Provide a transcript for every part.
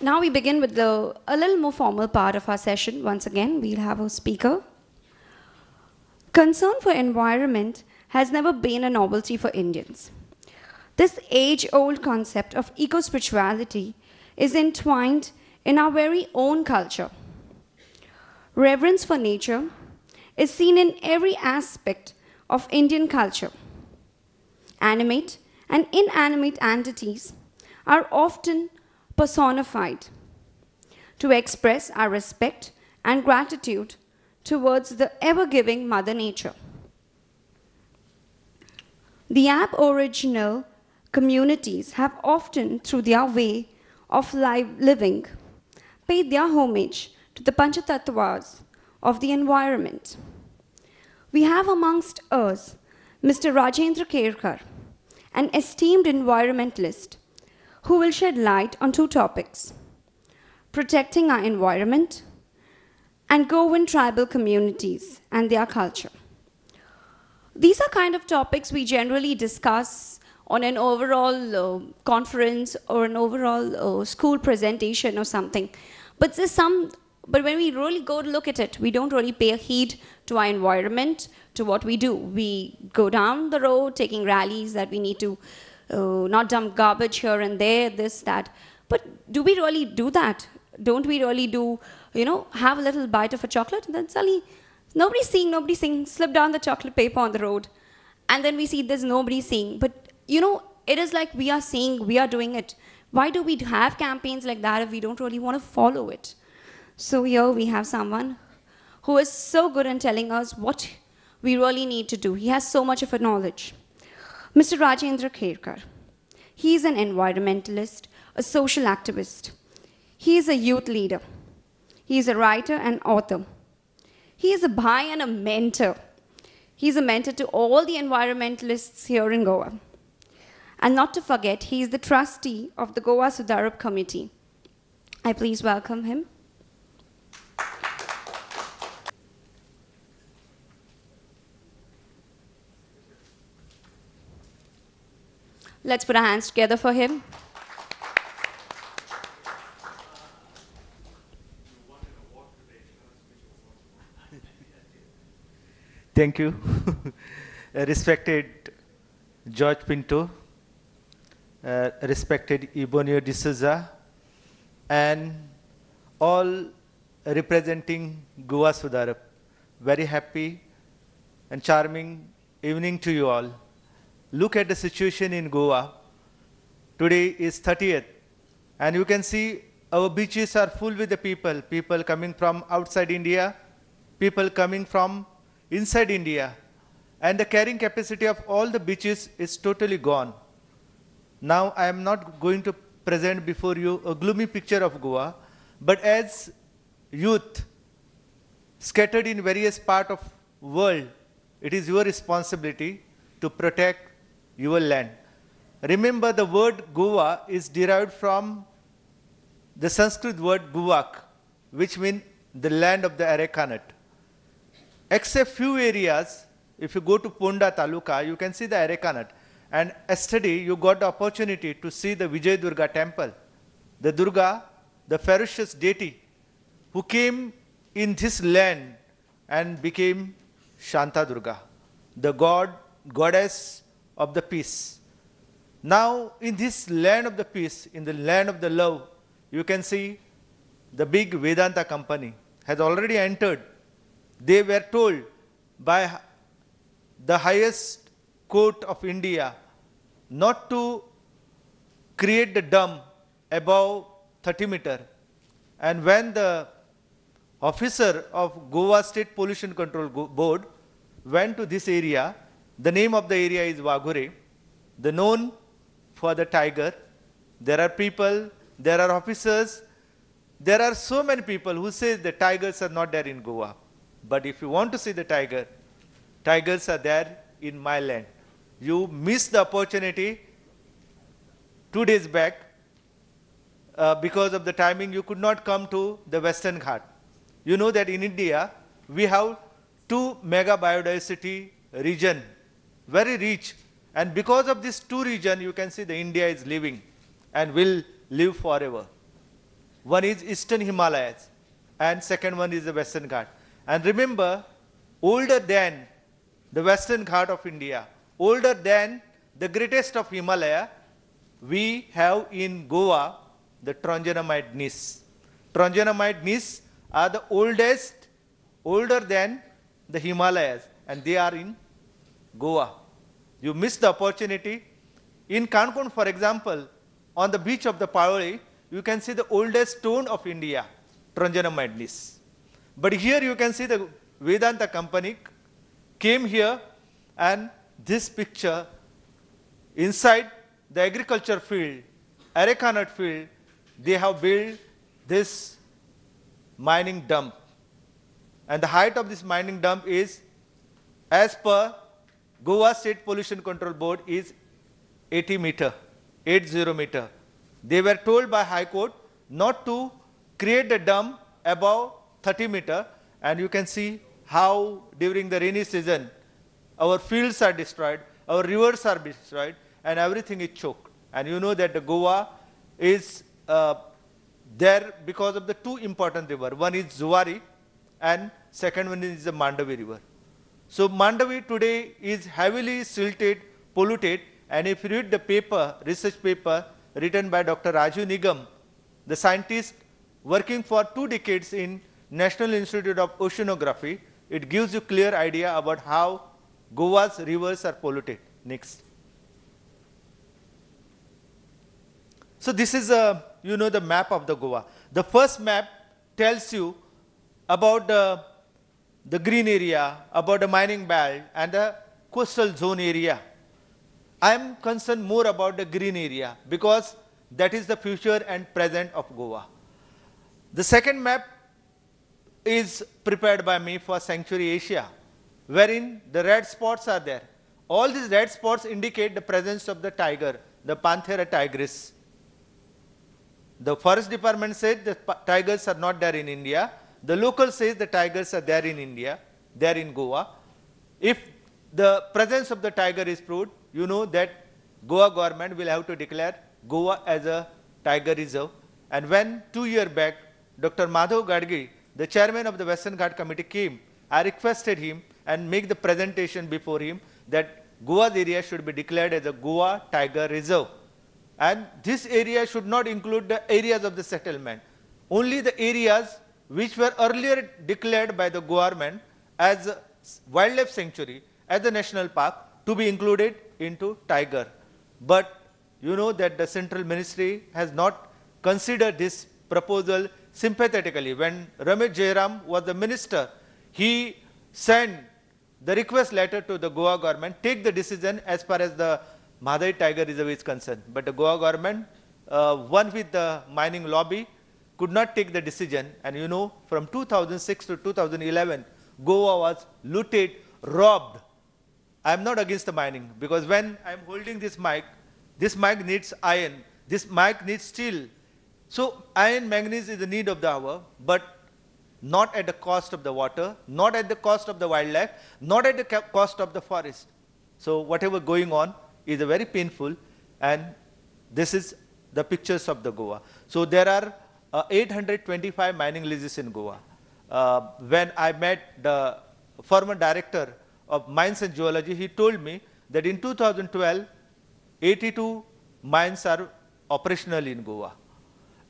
Now we begin with a little more formal part of our session. Once again, we'll have a speaker. Concern for environment has never been a novelty for Indians. This age-old concept of eco-spirituality is entwined in our very own culture. Reverence for nature is seen in every aspect of Indian culture. Animate and inanimate entities are often personified to express our respect and gratitude towards the ever-giving Mother Nature. The Aboriginal communities have often, through their way of living, paid their homage to the Panchatattvas of the environment. We have amongst us Mr. Rajendra Kerkar, an esteemed environmentalist, who will shed light on two topics: protecting our environment and Goan tribal communities and their culture. These are kind of topics we generally discuss on an overall conference or an overall school presentation or something. But when we really go to look at it, we don't really pay heed to our environment, to what we do. We go down the road taking rallies that we need to not dump garbage here and there, this, that. But do we really do that? Don't we really do, have a little bite of a chocolate and then suddenly nobody's seeing, slip down the chocolate paper on the road. And then we see there's nobody seeing. But, it is like we are seeing, we are doing it. Why do we have campaigns like that if we don't really want to follow it? So here we have someone who is so good in telling us what we really need to do. He has so much of a knowledge. Mr. Rajendra Kerkar. He is an environmentalist, a social activist. He is a youth leader. He is a writer and author. He is a bhai and a mentor. He is a mentor to all the environmentalists here in Goa. And not to forget, he is the trustee of the Goa Sudharop Committee. I please welcome him. Let's put our hands together for him. Thank you. Respected George Pinto, respected Ebonio D'Souza, and all representing Goa Sudharop. Very happy and charming evening to you all. Look at the situation in Goa. Today is 30th, and you can see our beaches are full with the people coming from outside India, people coming from inside India, and the carrying capacity of all the beaches is totally gone. Now I am not going to present before you a gloomy picture of Goa, but as youth scattered in various parts of world, it is your responsibility to protect your land. Remember, the word Goa is derived from the Sanskrit word Guvak, which means the land of the arecanut. Except few areas, if you go to Ponda Taluka, you can see the arecanut. And yesterday, you got the opportunity to see the Vijay Durga temple. The Durga, the ferocious deity, who came in this land and became Shanta Durga, the goddess of the peace. Now, in this land of the peace, in the land of the love, you can see the big Vedanta company has already entered. They were told by the highest court of India not to create the dam above 30 meters. And when the officer of Goa State Pollution Control Board went to this area, the name of the area is Waghure, the known for the tiger. There are people, there are officers, there are so many people who say the tigers are not there in Goa. But if you want to see the tiger, tigers are there in my land. You missed the opportunity 2 days back because of the timing. You could not come to the Western Ghat. You know that in India, we have 2 mega biodiversity region, very rich. And because of these 2 regions, you can see the India is living and will live forever. One is Eastern Himalayas, and second one is the Western Ghat. And remember, older than the Western Ghat of India, older than the greatest of Himalaya, we have in Goa the Trongenomite gneiss. Trongenomite gneiss are the oldest, older than the Himalayas, and they are in Goa. You missed the opportunity. In Cancun, for example, on the beach of the Paoli, you can see the oldest stone of India, Trongenomite gneiss. But here you can see the Vedanta company came here, and this picture inside the agriculture field, areca nut field, they have built this mining dump. And the height of this mining dump is, as per Goa State Pollution Control Board, is 80 meter, 80 meter. They were told by High Court not to create the dump above 30 meter, and you can see how during the rainy season our fields are destroyed, our rivers are destroyed, and everything is choked. And you know that the Goa is there because of the two important rivers. One is Zuari and second one is the Mandavi river. So Mandavi today is heavily silted, polluted, and if you read the paper, research paper written by Dr. Raju Nigam, the scientist working for 2 decades in National Institute of Oceanography, it gives you clear idea about how Goa's rivers are polluted. Next. So this is the map of the Goa. The first map tells you about the green area, about the mining belt and the coastal zone area. I am concerned more about the green area because that is the future and present of Goa. The second map is prepared by me for Sanctuary Asia, wherein the red spots are there. All these red spots indicate the presence of the tiger, the Panthera tigris. The forest department said the tigers are not there in India. The local says the tigers are there in India, there in Goa. If the presence of the tiger is proved, you know that Goa government will have to declare Goa as a tiger reserve. And when 2 years back, Dr. Madhav Gadge, the chairman of the Western Ghat Committee came, I requested him and make the presentation before him that Goa's area should be declared as a Goa Tiger Reserve. And this area should not include the areas of the settlement. Only the areas which were earlier declared by the government as a wildlife sanctuary, as a national park, to be included into tiger. But you know that the central ministry has not considered this proposal sympathetically. When Ramesh Jairam was the minister, he sent the request letter to the Goa government, take the decision as far as the Madai Tiger Reserve is concerned. But the Goa government, one with the mining lobby, could not take the decision. And you know, from 2006 to 2011, Goa was looted, robbed. I am not against the mining, because when I am holding this mic needs iron, this mic needs steel. So iron, manganese is the need of the hour, but not at the cost of the water, not at the cost of the wildlife, not at the cost of the forest. So whatever going on is very painful, and this is the pictures of the Goa. So there are 825 mining leases in Goa. When I met the former director of Mines and Geology, he told me that in 2012, 82 mines are operational in Goa.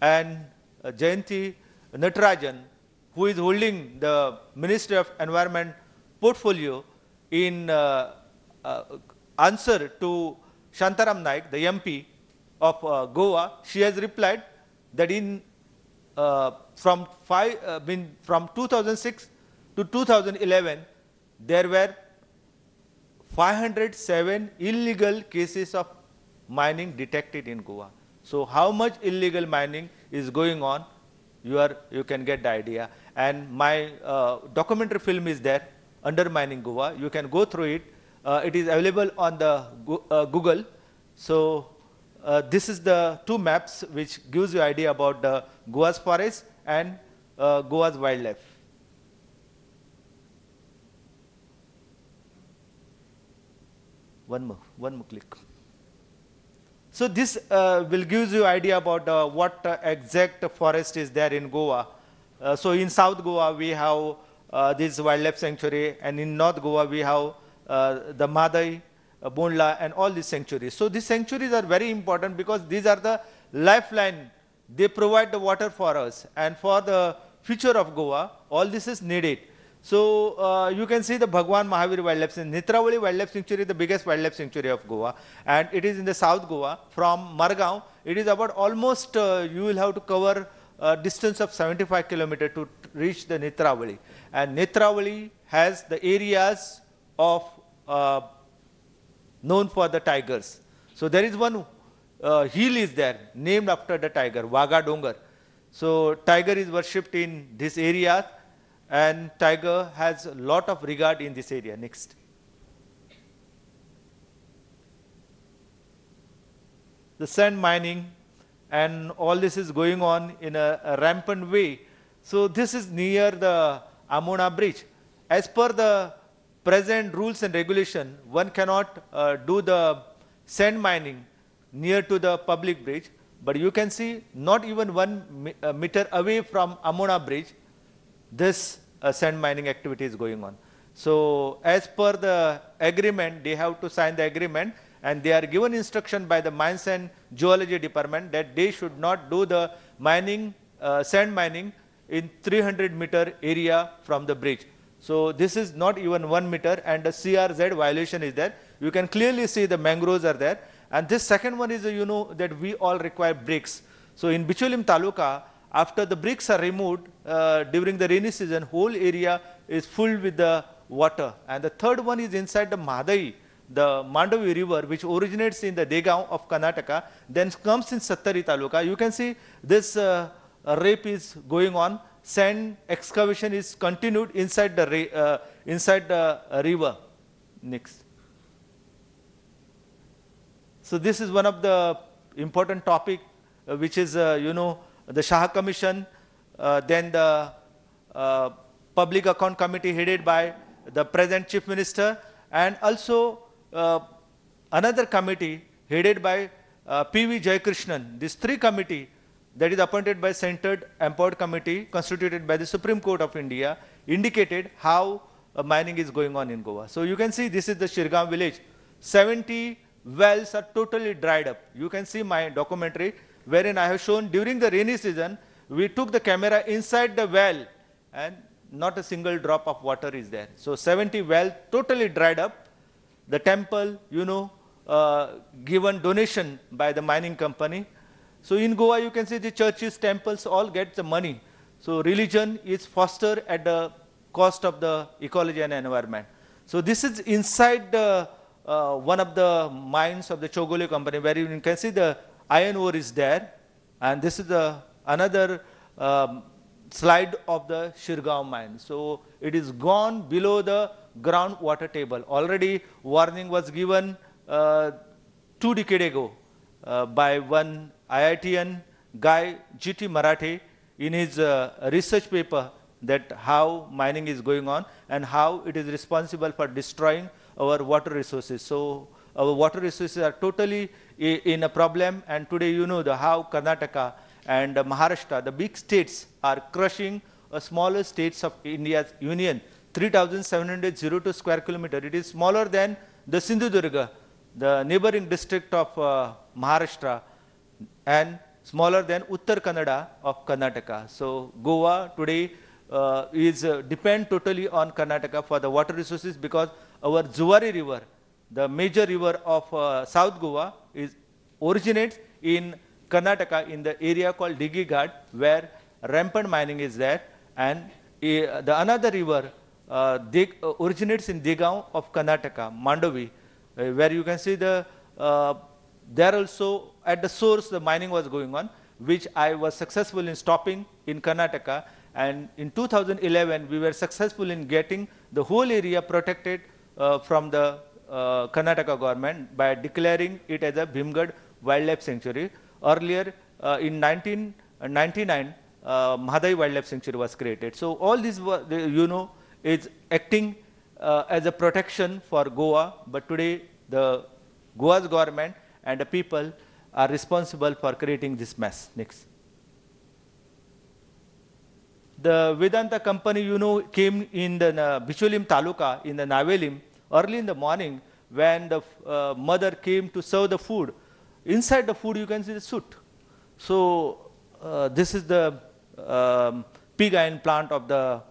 And Jayanti Natarajan, who is holding the Ministry of Environment portfolio, in answer to Shantaram Naik, the MP of Goa, she has replied that from 2006 to 2011, there were 507 illegal cases of mining detected in Goa. So how much illegal mining is going on, you can get the idea. And my documentary film is there, Undermining Goa. You can go through it. It is available on the Google. So this is the 2 maps which gives you idea about the Goa's forest and Goa's wildlife. One more click. So this will give you idea about what exact forest is there in Goa. So in South Goa we have this wildlife sanctuary, and in North Goa we have the Madai, Bondla, and all these sanctuaries. So these sanctuaries are very important because these are the lifeline. They provide the water for us, and for the future of Goa, all this is needed. So you can see the Bhagwan Mahavir Wildlife Sanctuary. Netravali Wildlife Sanctuary is the biggest wildlife sanctuary of Goa, and it is in the South Goa. From Margao, it is about almost you will have to cover a distance of 75 kilometers to reach the Netravali. And Netravali has the areas of known for the tigers. So there is one hill is there named after the tiger, Vaga Dongar. So tiger is worshipped in this area, and tiger has a lot of regard in this area. Next. The sand mining and all this is going on in a rampant way. So this is near the Amona Bridge. As per the present rules and regulation, one cannot do the sand mining near to the public bridge, but you can see not even 1 meter away from Amona Bridge, this sand mining activity is going on. So as per the agreement, they have to sign the agreement, and they are given instruction by the Mines and Geology Department that they should not do the mining, sand mining in 300-meter area from the bridge. So this is not even 1 meter, and the CRZ violation is there. You can clearly see the mangroves are there. And this second one is, you know, that we all require bricks. So in Bicholim Taluka, after the bricks are removed during the rainy season, whole area is full with the water. And the third one is inside the Madai, the Mandavi river, which originates in the Degaon of Karnataka, then comes in Sattari Taluka. You can see this rape is going on. Sand excavation is continued inside the river. Next. So this is one of the important topic, which is you know, the Shah Commission, then the Public Account Committee headed by the present Chief Minister, and also another committee headed by P.V. Jayakrishnan. These three committee that is appointed by Centered Empowered Committee constituted by the Supreme Court of India indicated how mining is going on in Goa. So you can see this is the Shirgaon village. 70 wells are totally dried up. You can see my documentary wherein I have shown during the rainy season, we took the camera inside the well and not a single drop of water is there. So 70 wells totally dried up. The temple, you know, given donation by the mining company. So in Goa, you can see the churches, temples all get the money. So religion is fostered at the cost of the ecology and environment. So this is inside the one of the mines of the Chogole company, where you can see the iron ore is there, and this is the another slide of the Shirgaon mine. So it is gone below the groundwater table. Already warning was given 2 decades ago by one IITian guy, G.T. Marathe, in his research paper, that how mining is going on and how it is responsible for destroying our water resources. So our water resources are totally in a problem, and today you know how Karnataka and Maharashtra, the big states, are crushing a smaller states of India's union. 3,702 square kilometer. It is smaller than the Sindhudurga, the neighboring district of Maharashtra, and smaller than Uttar Kannada of Karnataka. So Goa today is depend totally on Karnataka for the water resources, because our Zuari river, the major river of South Goa, originates in Karnataka in the area called Diggi Ghat, where rampant mining is there, and the another river originates in Degaon of Karnataka, Mandavi, where you can see the there also at the source the mining was going on, which I was successful in stopping in Karnataka, and in 2011 we were successful in getting the whole area protected from the Karnataka government by declaring it as a Bhimgad Wildlife Sanctuary. Earlier in 1999 Mahadai Wildlife Sanctuary was created. So all this you know is acting as a protection for Goa, but today the Goa's government and the people are responsible for creating this mess. Next. The Vedanta company, came in the Bicholim Taluka in the Navelim early in the morning when the mother came to serve the food. Inside the food, you can see the soot. So this is the pig iron plant of the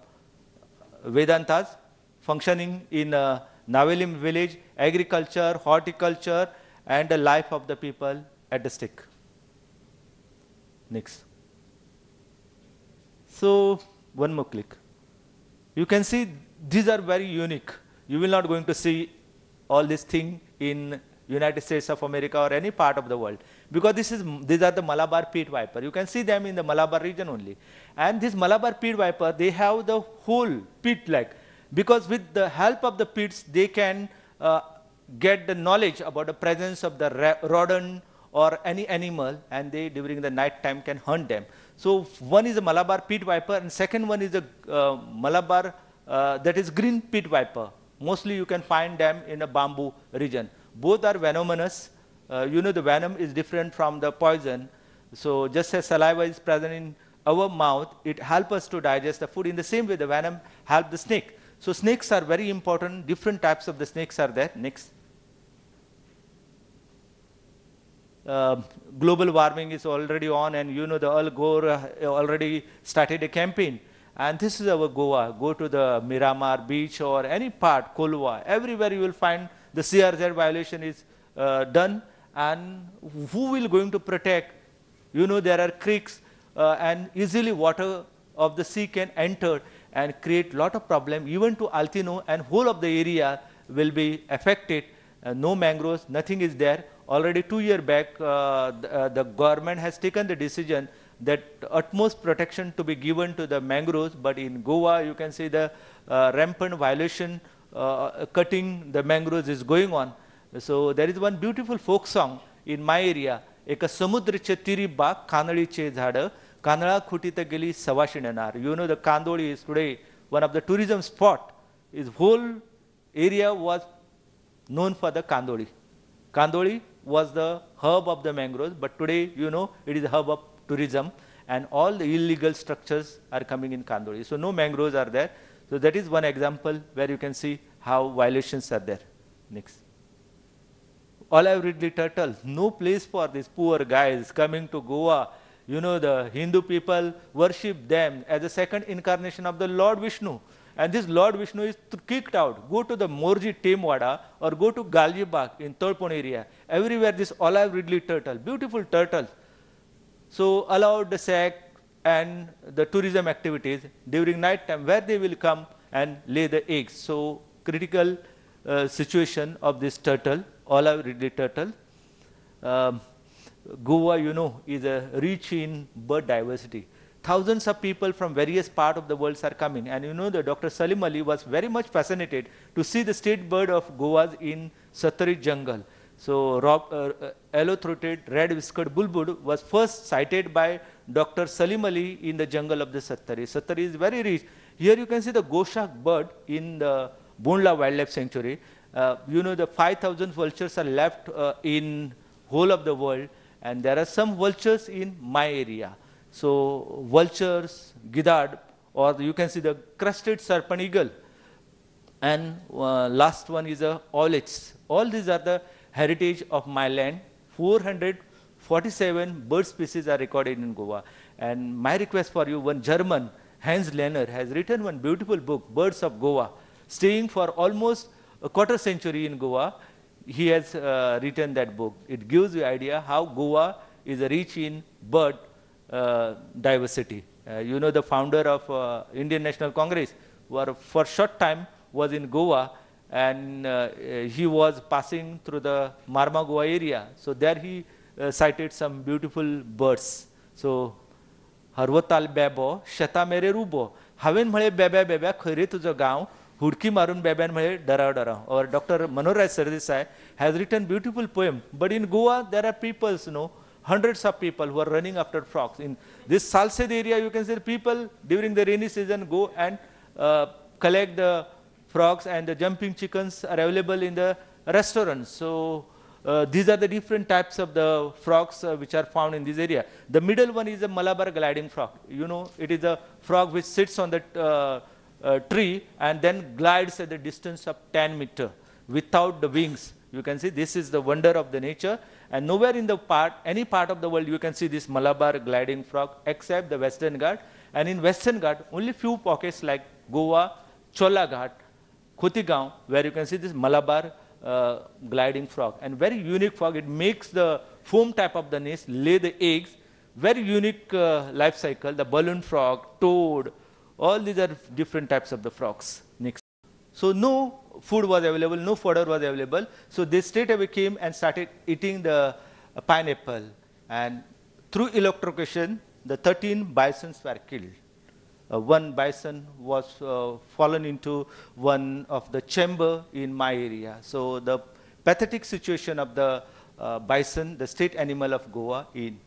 Vedantas functioning in Navelim village, agriculture, horticulture, and the life of the people at the stake. Next. So one more click. You can see these are very unique. You will not going to see all this thing in United States of America or any part of the world, because these are the Malabar peat viper. You can see them in the Malabar region only. And this Malabar peat viper, they have the whole peat leg, because with the help of the pits, they can get the knowledge about the presence of the rodent or any animal, and they during the night time can hunt them. So one is a Malabar peat viper, and second one is a Malabar that is green peat viper. Mostly you can find them in a bamboo region. Both are venomous. The venom is different from the poison. So just as saliva is present in our mouth, it helps us to digest the food. In the same way, the venom helps the snake. So snakes are very important. Different types of the snakes are there. Next. Global warming is already on, and the Al Gore already started a campaign. And this is our Goa. Go to the Miramar beach or any part, Kolwa, everywhere you will find the CRZ violation is done. And who will going to protect? There are creeks and easily water of the sea can enter and create lot of problem even to Altino, and whole of the area will be affected. No mangroves, nothing is there. Already 2 years back, the government has taken the decision that utmost protection to be given to the mangroves, but in Goa you can see the rampant violation, cutting the mangroves is going on. So there is one beautiful folk song in my area. एका समुद्रचे तीरी बाग कानळीचे झाडं कानळा खुटीत गेली सवाशिणनार. The Kandoli is today one of the tourism spot. Its whole area was known for the Kandoli. Kandoli was the hub of the mangroves, but today, it is a hub of tourism, and all the illegal structures are coming in Kandoli. So no mangroves are there. So that is one example where you can see how violations are there. Next. Olive Ridley turtle, no place for these poor guys coming to Goa. The Hindu people worship them as a second incarnation of the Lord Vishnu. And this Lord Vishnu is kicked out. Go to the Morji Temwada or go to Galjibag in Tolpon area. Everywhere this olive ridley turtle, beautiful turtles. So allowed the sect and the tourism activities during night time where they will come and lay the eggs. So critical situation of this turtle, olive ridley turtle. Goa, is rich in bird diversity. Thousands of people from various parts of the world are coming. And the Dr. Salim Ali was very much fascinated to see the state bird of Goa in Satari jungle. So yellow-throated red-whiskered bulbul was first sighted by Dr. Salim Ali in the jungle of the Satari. Satari is very rich. Here you can see the goshak bird in the Bondla Wildlife Sanctuary. The 5,000 vultures are left in whole of the world, and there are some vultures in my area. So vultures, gidad, or you can see the crested serpent eagle. And last one is a owlets. All these are the heritage of my land. 447 bird species are recorded in Goa. And my request for you, one German, Hans Lehner, has written one beautiful book, Birds of Goa. Staying for almost a quarter century in Goa, he has written that book. It gives you idea how Goa is rich in bird diversity. The founder of Indian National Congress for a short time was in Goa, and he was passing through the Marma Goa area. So there he sighted some beautiful birds. So हरवताल बेबो शेता मेरे रुबो हावेन म्हळे बेब्या बेब्या खैरे तुझो गांव हुडकी मारून बेब्यान म्हळे डराव डराव. Or Dr. Manoraj Sardesai has written beautiful poem. But in Goa there are people, hundreds of people who are running after frogs. In this Salsed area, you can see people during the rainy season go and collect the frogs, and the jumping chickens are available in the restaurants. So these are the different types of the frogs which are found in this area. The middle one is a Malabar gliding frog. You know, it is a frog which sits on the tree and then glides at the distance of 10 meters without the wings. You can see this is the wonder of the nature, and nowhere in the any part of the world you can see this Malabar gliding frog except the Western Ghat. And in Western Ghat, only few pockets like Goa, Chola Ghat, Khotigaon, where you can see this Malabar gliding frog. And very unique frog. It makes the foam type of the nest, lay the eggs. Very unique life cycle. The balloon frog, toad, all these are different types of the frogs. Next. So no food was available, no fodder was available. So they straight away came and started eating the pineapple. And through electrocution, the 13 bisons were killed. One bison was fallen into one of the chamber in my area. So the pathetic situation of the bison, the state animal of Goa in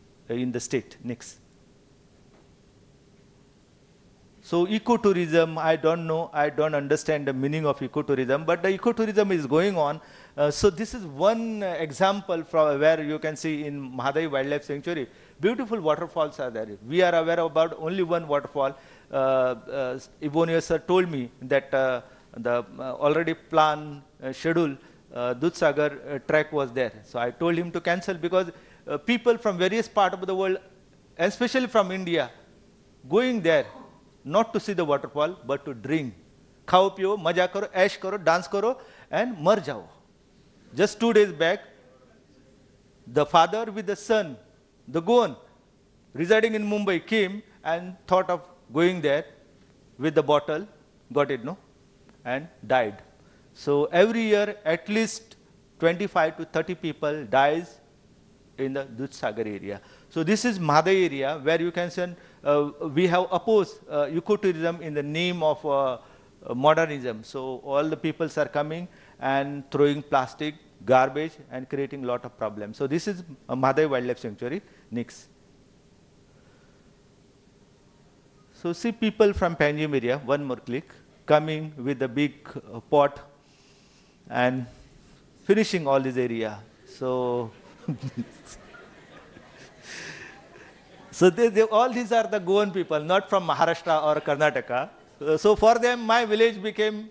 the state. Next. So ecotourism, I don't know, I don't understand the meaning of ecotourism, but the ecotourism is going on. So this is one example from where you can see in Mahadai Wildlife Sanctuary, beautiful waterfalls are there. We are aware about only one waterfall. Ivonia sir told me that the already planned schedule Dudhsagar trek was there. So I told him to cancel because people from various parts of the world, especially from India, going there, not to see the waterfall, but to drink. Khao piyo, maja karo, ash karo, dance karo, and mar jao. Just 2 days back, the father with the son, the Goan, residing in Mumbai, came and thought of going there with the bottle, got it, no? And died. So every year, at least 25 to 30 people dies in the Dudhsagar area. So this is Mahadai area where you can see we have opposed ecotourism in the name of modernism. So all the peoples are coming and throwing plastic, garbage and creating a lot of problems. So this is Mahadai Wildlife Sanctuary. Next. So see people from Panjim area, one more click, coming with a big pot and finishing all this area. So so all these are the Goan people, not from Maharashtra or Karnataka. So for them, my village became